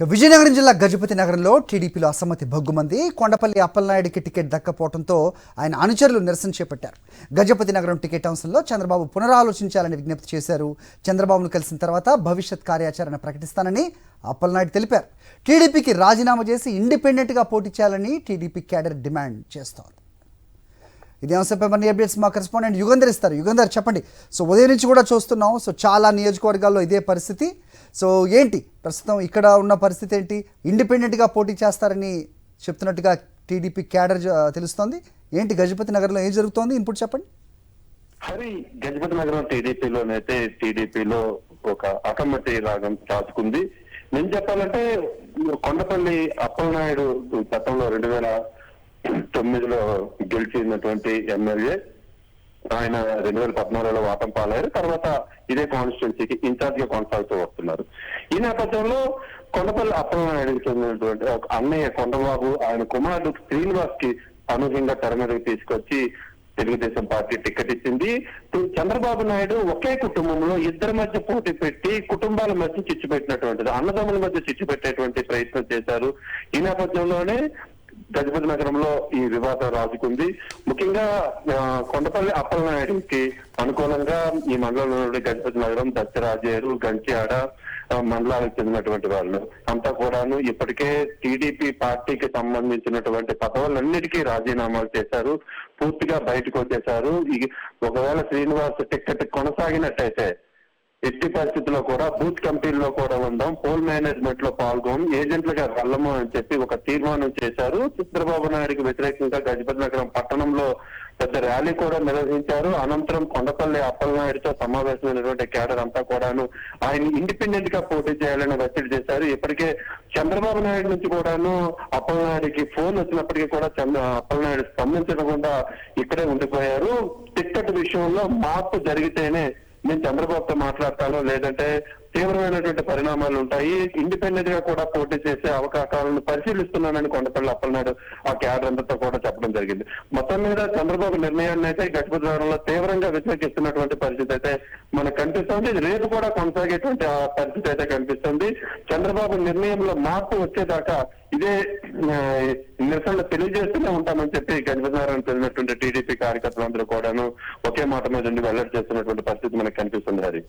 విజయనగరం జిల్లా గజపతి నగరంలో టీడీపీలో అసమ్మతి భగ్గుమంది. కొండపల్లి అప్పలనాయుడికి టికెట్ దక్కపోవడంతో ఆయన అనుచరులు నిరసన చేపట్టారు. గజపతి నగరం టికెట్ అంశంలో చంద్రబాబు పునరాలోచించాలని విజ్ఞప్తి చేశారు. చంద్రబాబును కలిసిన తర్వాత భవిష్యత్ కార్యాచరణ ప్రకటిస్తానని అప్పలనాయుడు తెలిపారు. టీడీపీకి రాజీనామా చేసి ఇండిపెండెంట్గా పోటీ చేయాలని టీడీపీ క్యాడర్ డిమాండ్ చేస్తోంది. ఇదే అంశంపై మన అప్డేట్స్ మా కరెస్పాండెంట్ యుగంధర్ ఇస్తారు. యుగంధర్, చెప్పండి. సో ఉదయం నుంచి కూడా చూస్తున్నాం, సో చాలా నియోజకవర్గాల్లో ఇదే పరిస్థితి. సో ఏంటి ప్రస్తుతం ఇక్కడ ఉన్న పరిస్థితి ఏంటి? ఇండిపెండెంట్గా పోటీ చేస్తారని చెప్తున్నట్టుగా టీడీపీ క్యాడర్ తెలుస్తోంది. ఏంటి గజపతి నగర్లో ఏం జరుగుతోంది? ఇన్పుట్ చెప్పండి. హరి, గజపతి నగరం టీడీపీలోనైతే టీడీపీలో ఒక అసమ్మతి రాగం చాచుకుంది. నేను చెప్పాలంటే కొండపల్లి అప్పలనాయుడు గతంలో 2009లో గెలిచినటువంటి ఎమ్మెల్యే. ఆయన 2014లో వాటం పాలయ్యారు. తర్వాత ఇదే కాన్స్టిట్యున్సీకి ఇన్ఛార్జ్ గా కొనసాగుతూ వస్తున్నారు. ఈ నేపథ్యంలో కొండపల్లి అప్పలనాయుడికి చెందినటువంటి ఒక అన్నయ్య కొండబాబు ఆయన కుమారుడు శ్రీనివాస్ కి అనూహ్యంగా తెర మీదకి తీసుకొచ్చి తెలుగుదేశం పార్టీ టికెట్ ఇచ్చింది. చంద్రబాబు నాయుడు ఒకే కుటుంబంలో ఇద్దరి మధ్య పోటీ పెట్టి కుటుంబాల మధ్య చిచ్చు పెట్టినటువంటిది, అన్నదమ్ముల మధ్య చిచ్చు పెట్టేటువంటి ప్రయత్నం చేశారు. ఈ నేపథ్యంలోనే గజపతి నగరంలో ఈ వివాదం రాజుకుంది. ముఖ్యంగా కొండపల్లి అప్పలనాయుడికి అనుకూలంగా ఈ మండలంలో గజపతి నగరం, దచ్చరాజేరు, గంచియాడ మండలాలకు చెందినటువంటి వాళ్ళు అంతా కూడాను ఇప్పటికే టీడీపీ పార్టీకి సంబంధించినటువంటి పదవులన్నిటికీ రాజీనామాలు చేశారు, పూర్తిగా బయటకు వచ్చేశారు. ఒకవేళ శ్రీనివాస్ టికెట్ కొనసాగినట్టయితే ఎట్టి పరిస్థితుల్లో కూడా బూత్ కమిటీల్లో కూడా ఉందాం, పోల్ మేనేజ్మెంట్ లో పాల్గొని ఏజెంట్లుగా వెళ్ళము అని చెప్పి ఒక తీర్మానం చేశారు. చంద్రబాబు నాయుడికి వ్యతిరేకంగా గజపతి నగరం పట్టణంలో పెద్ద ర్యాలీ కూడా నిర్వహించారు. అనంతరం కొండపల్లి అప్పలనాయుడితో సమావేశమైనటువంటి క్యాడర్ అంతా కూడాను ఆయన ఇండిపెండెంట్ గా పోటీ చేయాలని ఒత్తిడి చేశారు. ఇప్పటికే చంద్రబాబు నాయుడు నుంచి కూడాను అప్పలనాయుడికి ఫోన్ వచ్చినప్పటికీ కూడా అప్పలనాయుడు స్పందించకుండా ఇక్కడే ఉండిపోయారు. టికెట్ విషయంలో మార్పు జరిగితేనే నేను చంద్రబాబుతో మాట్లాడతాను, లేదంటే తీవ్రమైనటువంటి పరిణామాలు ఉంటాయి, ఇండిపెండెంట్ గా కూడా పోటీ చేసే అవకాశాలను పరిశీలిస్తున్నానని కొండపల్లి అప్పలనాయుడు ఆ క్యాడర్ అంతా కూడా చెప్పడం జరిగింది. మొత్తం మీద చంద్రబాబు నిర్ణయాన్ని అయితే గజపతి నగరంలో తీవ్రంగా వ్యతిరేకిస్తున్నటువంటి పరిస్థితి అయితే మనకు కనిపిస్తుంది. రేపు కూడా కొనసాగేటువంటి ఆ పరిస్థితి అయితే కనిపిస్తుంది. చంద్రబాబు నిర్ణయంలో మార్పు వచ్చేదాకా ఇదే నిరసనలు తెలియజేస్తూనే ఉంటామని చెప్పి గజపతి నగరానికి చెందినటువంటి టీడీపీ కార్యకర్తలందరూ కూడాను ఒకే మాట మీద వెల్లడి చేస్తున్నటువంటి పరిస్థితి మనకు కనిపిస్తుంది. హరి.